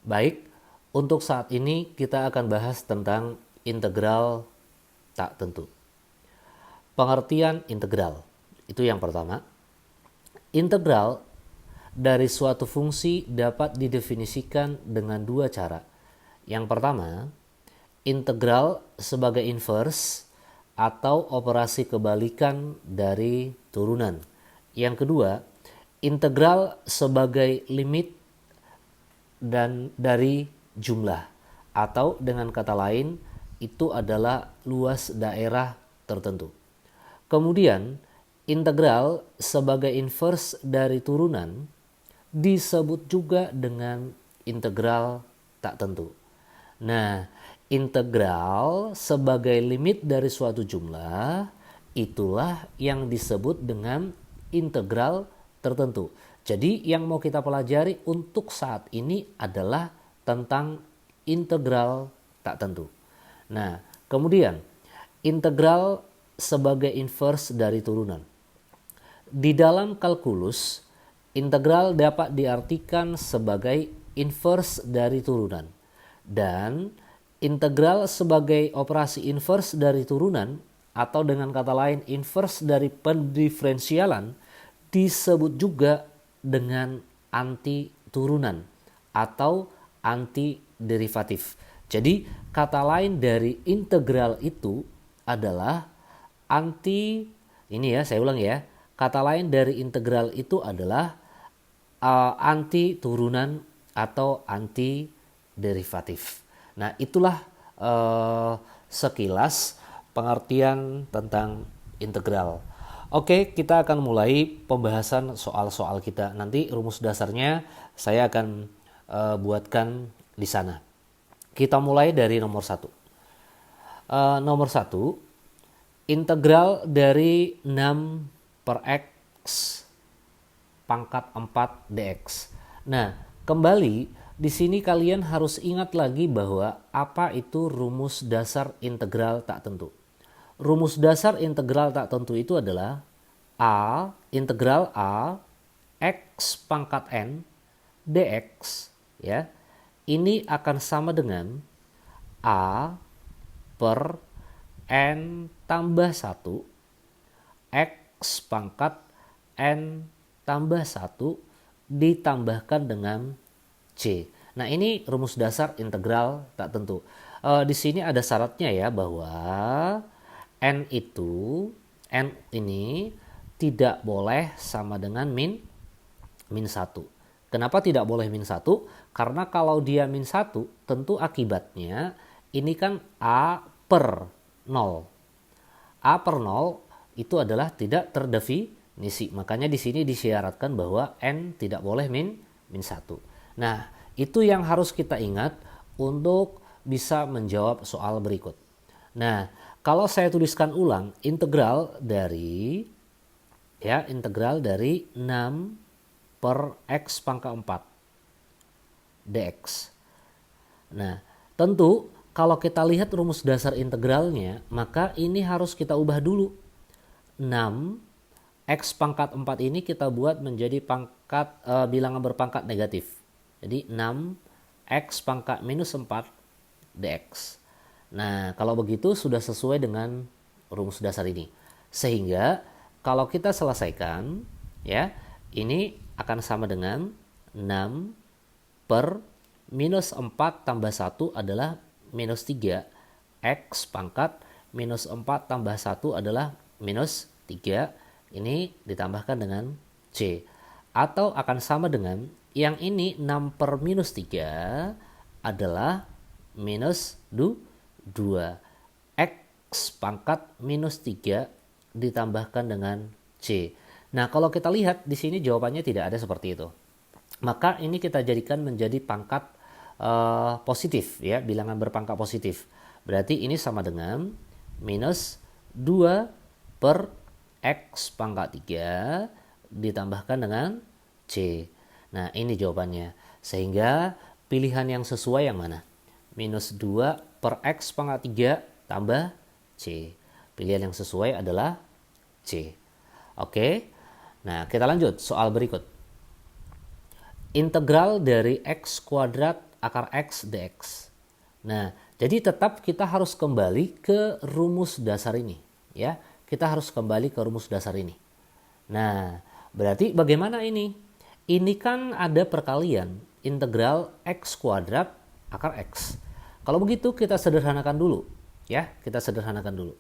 Baik, untuk saat ini kita akan bahas tentang integral tak tentu. Pengertian integral, itu yang pertama. Integral dari suatu fungsi dapat didefinisikan dengan dua cara. Yang pertama, integral sebagai inverse atau operasi kebalikan dari turunan. Yang kedua, integral sebagai limit dan dari jumlah, atau dengan kata lain itu adalah luas daerah tertentu. Kemudian integral sebagai inverse dari turunan disebut juga dengan integral tak tentu. Nah, integral sebagai limit dari suatu jumlah itulah yang disebut dengan integral tertentu. Jadi yang mau kita pelajari untuk saat ini adalah tentang integral tak tentu. Nah, kemudian integral sebagai inverse dari turunan. Di dalam kalkulus, integral dapat diartikan sebagai inverse dari turunan. Dan integral sebagai operasi inverse dari turunan, atau dengan kata lain inverse dari pendiferensialan, disebut juga dengan anti turunan atau anti derivatif. Jadi kata lain dari integral itu adalah anti, ini ya saya ulang ya, kata lain dari integral itu adalah anti turunan atau anti derivatif. Nah, itulah sekilas pengertian tentang integral. Oke, kita akan mulai pembahasan soal-soal kita. Nanti rumus dasarnya saya akan buatkan di sana. Kita mulai dari nomor 1. Nomor 1, integral dari 6 per X pangkat 4 dx. Nah, kembali di sini kalian harus ingat lagi bahwa apa itu rumus dasar integral tak tentu. Rumus dasar integral tak tentu itu adalah integral A X pangkat N dx, ya. Ini akan sama dengan A per N tambah 1 X pangkat N tambah 1 ditambahkan dengan C. Nah, ini rumus dasar integral tak tentu. Di sini ada syaratnya ya, bahwa N ini tidak boleh sama dengan min 1. Kenapa tidak boleh min 1? Karena kalau dia min 1, tentu akibatnya ini kan A per 0. A per 0 itu adalah tidak terdefinisi. Makanya di sini disyaratkan bahwa N tidak boleh min 1. Nah, itu yang harus kita ingat untuk bisa menjawab soal berikut. Nah, kalau saya tuliskan ulang integral dari 6 per X pangkat 4 dx. Nah, tentu kalau kita lihat rumus dasar integralnya, maka ini harus kita ubah dulu. 6 X pangkat 4 ini kita buat menjadi bilangan berpangkat negatif. Jadi 6 X pangkat minus 4 dx. Nah, kalau begitu sudah sesuai dengan rumus dasar ini. Sehingga kalau kita selesaikan, ya, ini akan sama dengan 6 per minus 4 tambah 1 adalah minus 3. X pangkat minus 4 tambah 1 adalah minus 3. Ini ditambahkan dengan C. Atau akan sama dengan yang ini 6 per minus 3 adalah minus 2. X pangkat minus 3 ditambahkan dengan C. Nah, kalau kita lihat di sini jawabannya tidak ada seperti itu. Maka ini kita jadikan menjadi pangkat positif, ya, bilangan berpangkat positif. Berarti ini sama dengan minus 2 per X pangkat 3 ditambahkan dengan C. Nah, ini jawabannya. Sehingga pilihan yang sesuai yang mana? Minus 2 per X pangkat 3 tambah C. Pilihan yang sesuai adalah C. Oke. Nah, kita lanjut soal berikut. Integral dari X kuadrat akar X dx. Nah, jadi tetap kita harus kembali ke rumus dasar ini. Ya, kita harus kembali ke rumus dasar ini. Nah, berarti bagaimana ini? Ini kan ada perkalian integral X kuadrat akar X. Kalau begitu kita sederhanakan dulu. Ya, kita sederhanakan dulu.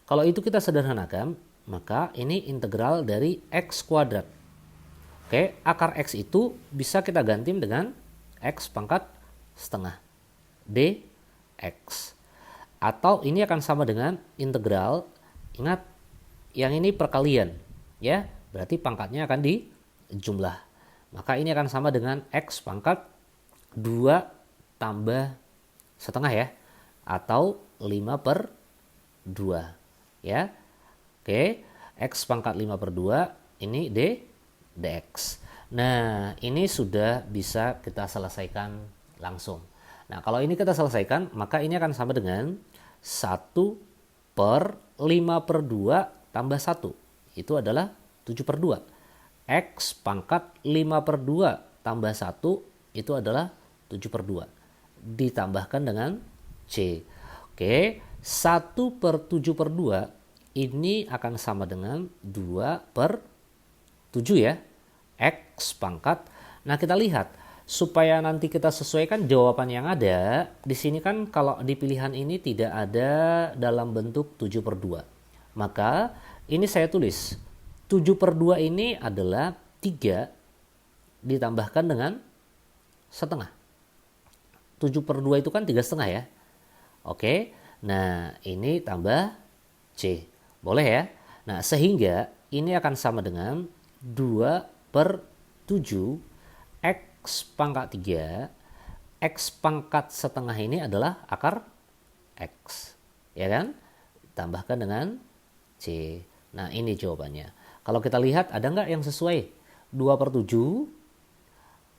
Kalau itu kita sederhanakan, maka ini integral dari X kuadrat. Oke, akar X itu bisa kita ganti dengan X pangkat setengah dx. Atau ini akan sama dengan integral, ingat yang ini perkalian, ya, berarti pangkatnya akan dijumlah. Maka ini akan sama dengan X pangkat 2 tambah setengah ya, atau 5/2 ya. Oke, X pangkat 5/2 ini dx. Nah, ini sudah bisa kita selesaikan langsung. Nah, kalau ini kita selesaikan, maka ini akan sama dengan 1/5/2 tambah 1. Itu adalah 7/2. X pangkat 5/2 tambah 1 itu adalah 7/2. Ditambahkan dengan C. Oke, 1/7/2 ini akan sama dengan 2/7 ya. X pangkat. Nah, kita lihat supaya nanti kita sesuaikan jawaban yang ada. Di sini kan kalau di pilihan ini tidak ada dalam bentuk 7/2. Maka ini saya tulis 7/2 ini adalah 3 ditambahkan dengan setengah. 7/2 itu kan 3,5 ya. Oke, nah ini tambah C. Boleh ya? Nah, sehingga ini akan sama dengan 2/7 X pangkat 3. X pangkat setengah ini adalah akar X. Ya kan? Tambahkan dengan C. Nah, ini jawabannya. Kalau kita lihat ada nggak yang sesuai? 2/7.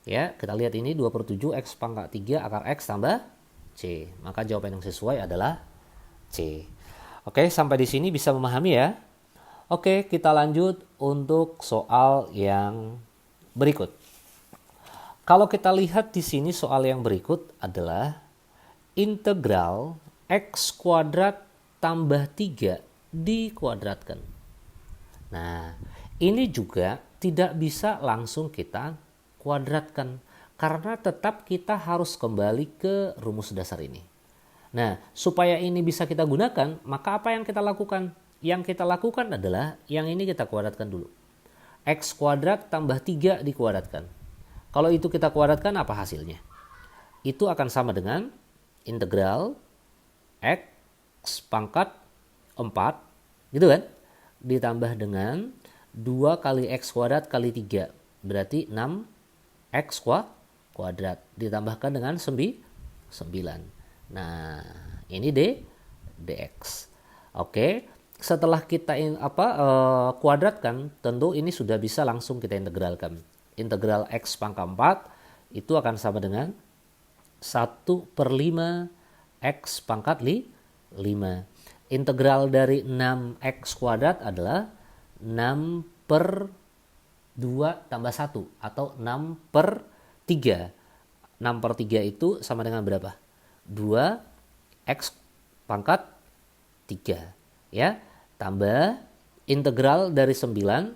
Ya, kita lihat ini 2/7 X pangkat 3 akar X tambah C. Maka jawaban yang sesuai adalah C. Oke, sampai di sini bisa memahami ya? Oke, kita lanjut untuk soal yang berikut. Kalau kita lihat di sini soal yang berikut adalah integral X kuadrat tambah 3 dikuadratkan. Nah, ini juga tidak bisa langsung kita kuadratkan karena tetap kita harus kembali ke rumus dasar ini. Nah, supaya ini bisa kita gunakan, maka apa yang kita lakukan? Yang kita lakukan adalah yang ini kita kuadratkan dulu. X kuadrat tambah 3 dikuadratkan. Kalau itu kita kuadratkan, apa hasilnya? Itu akan sama dengan integral X pangkat 4, gitu kan? Ditambah dengan 2 kali X kuadrat kali 3. Berarti 6X kuadrat. Ditambahkan dengan 9. Nah, ini dx. Oke, setelah kita kuadratkan, tentu ini sudah bisa langsung kita integralkan. Integral X pangkat 4 itu akan sama dengan 1/5 X pangkat 5. Integral dari 6X kuadrat adalah 6/2 tambah 1 atau 6/3. 6/3 itu sama dengan berapa? 2X pangkat 3. Ya, tambah integral dari 9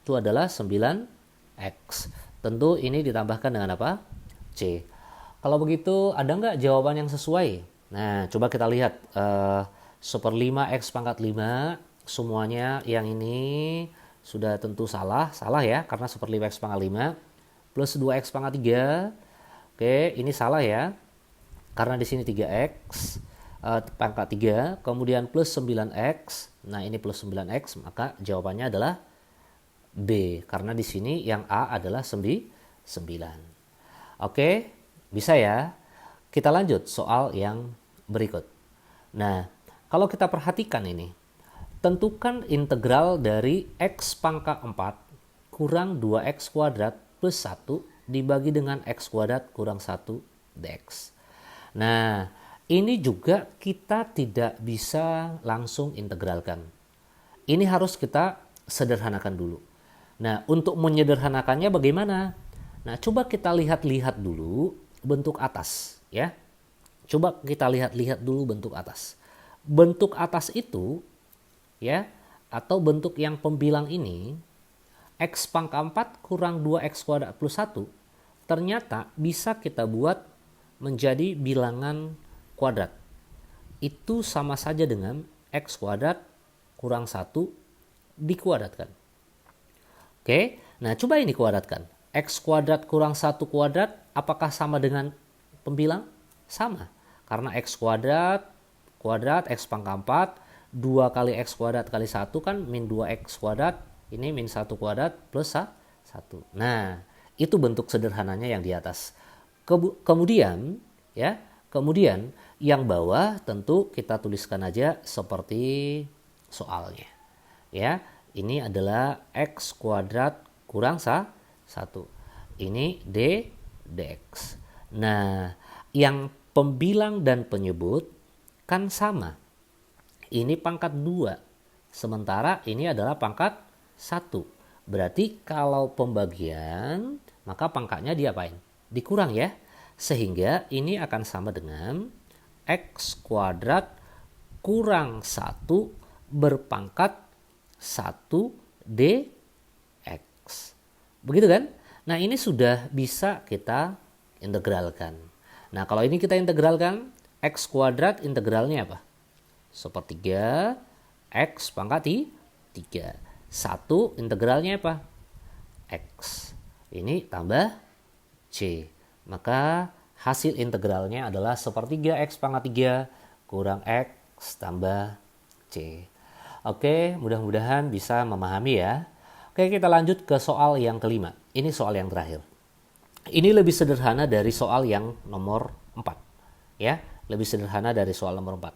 itu adalah 9X. Tentu ini ditambahkan dengan apa? C. Kalau begitu ada nggak jawaban yang sesuai? Nah, coba kita lihat. 1/5 X pangkat 5, semuanya yang ini sudah tentu salah ya, karena 1/5 X pangkat 5 plus 2X pangkat 3. Oke, ini salah ya, karena di sini 3X pangkat 3, kemudian plus 9X. Nah, ini plus 9X, maka jawabannya adalah B, karena di sini yang A adalah 9. Oke, bisa ya? Kita lanjut soal yang berikut. Nah, kalau kita perhatikan ini, tentukan integral dari X pangkat 4 kurang 2X kuadrat plus 1 dibagi dengan X kuadrat kurang 1 dx. Nah, ini juga kita tidak bisa langsung integralkan. Ini harus kita sederhanakan dulu. Nah, untuk menyederhanakannya bagaimana? Nah, coba kita lihat dulu bentuk atas. ya. Coba kita lihat dulu bentuk atas. Bentuk atas itu, ya, atau bentuk yang pembilang ini, X pangkat 4 kurang 2X kuadrat plus 1, ternyata bisa kita buat menjadi bilangan kuadrat. Itu sama saja dengan X kuadrat kurang 1 dikuadratkan. Oke, nah coba ini kuadratkan. X kuadrat kurang 1 kuadrat apakah sama dengan pembilang? Sama. Karena X kuadrat X pangkat 4, 2 kali X kuadrat kali 1 kan min 2X kuadrat, ini min 1 kuadrat plus 1. Nah, itu bentuk sederhananya yang di atas. Kemudian yang bawah tentu kita tuliskan aja seperti soalnya. Ya, ini adalah X kuadrat kurang 1. Ini dx. Nah, yang pembilang dan penyebut kan sama. Ini pangkat 2. Sementara ini adalah pangkat 1. Berarti kalau pembagian, maka pangkatnya diapain? Dikurang ya. Sehingga ini akan sama dengan X kuadrat kurang 1 berpangkat 1 dx. Begitu kan? Nah, ini sudah bisa kita integralkan. Nah, kalau ini kita integralkan, X kuadrat integralnya apa? Sepertiga X pangkat 3. 1 integralnya apa? X. Ini tambah C. Maka hasil integralnya adalah sepertiga X pangkat 3 kurang X tambah C. Oke, mudah-mudahan bisa memahami ya. Oke, kita lanjut ke soal yang kelima. Ini soal yang terakhir. Ini lebih sederhana dari soal yang nomor 4. Ya, lebih sederhana dari soal nomor 4.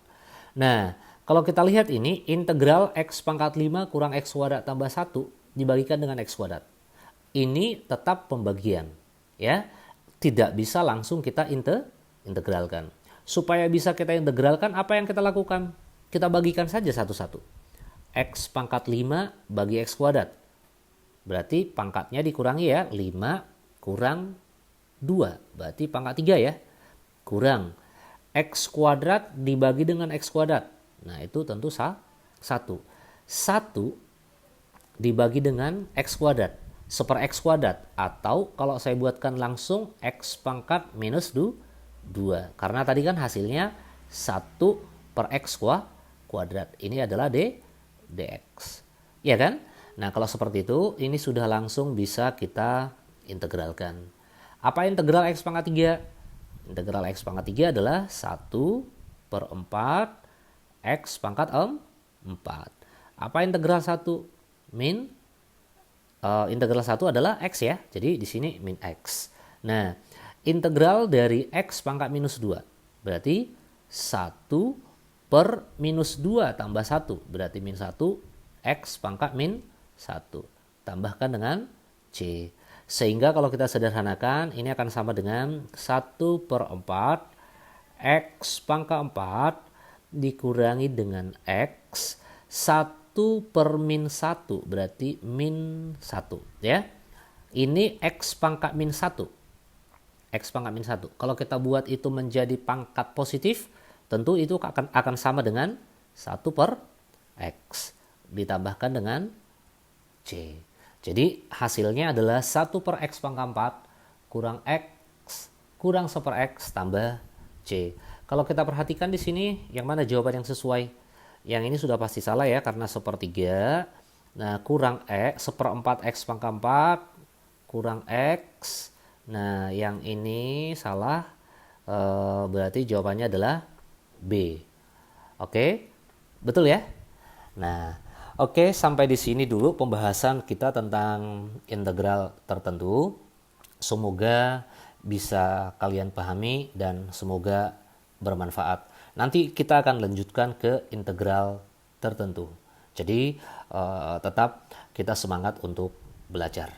Nah, kalau kita lihat ini integral X pangkat 5 kurang X kuadrat tambah 1 dibagikan dengan X kuadrat. Ini tetap pembagian, ya. Tidak bisa langsung kita integralkan. Supaya bisa kita integralkan, apa yang kita lakukan? Kita bagikan saja satu-satu. X pangkat 5 bagi X kuadrat. Berarti pangkatnya dikurangi ya, 5 kurang 2, berarti pangkat 3 ya. Kurang X kuadrat dibagi dengan X kuadrat. Nah, itu tentu 1. 1 dibagi dengan X kuadrat. Seper X kuadrat. Atau kalau saya buatkan langsung X pangkat minus 2. Karena tadi kan hasilnya 1 per X kuadrat. Ini adalah dx. Ya kan? Nah, kalau seperti itu, ini sudah langsung bisa kita integralkan. Apa integral X pangkat 3? Integral X pangkat 3 adalah 1 per 4 X pangkat 4. Apa integral 1? Integral 1 adalah X ya. Jadi di sini min X. Nah, integral dari X pangkat minus 2. Berarti 1 per minus 2 tambah 1. Berarti min 1 X pangkat min 1. Tambahkan dengan C. Sehingga kalau kita sederhanakan, ini akan sama dengan 1 per 4 X pangkat 4 dikurangi dengan X 1 per min 1, berarti min 1 ya. Ini X pangkat min 1. X pangkat min 1. Kalau kita buat itu menjadi pangkat positif, tentu itu akan sama dengan 1 per X ditambahkan dengan C. Jadi hasilnya adalah 1 per X pangkat 4 kurang X kurang 1 per X tambah C. Kalau kita perhatikan di sini, yang mana jawaban yang sesuai? Yang ini sudah pasti salah ya, karena 1/3. Nah, kurang X, 1/4 X pangkat 4 kurang X. Nah, yang ini salah, berarti jawabannya adalah B. Oke, betul ya? Nah, oke, sampai di sini dulu pembahasan kita tentang integral tertentu. Semoga bisa kalian pahami dan semoga bermanfaat. Nanti kita akan lanjutkan ke integral tertentu. Jadi tetap kita semangat untuk belajar.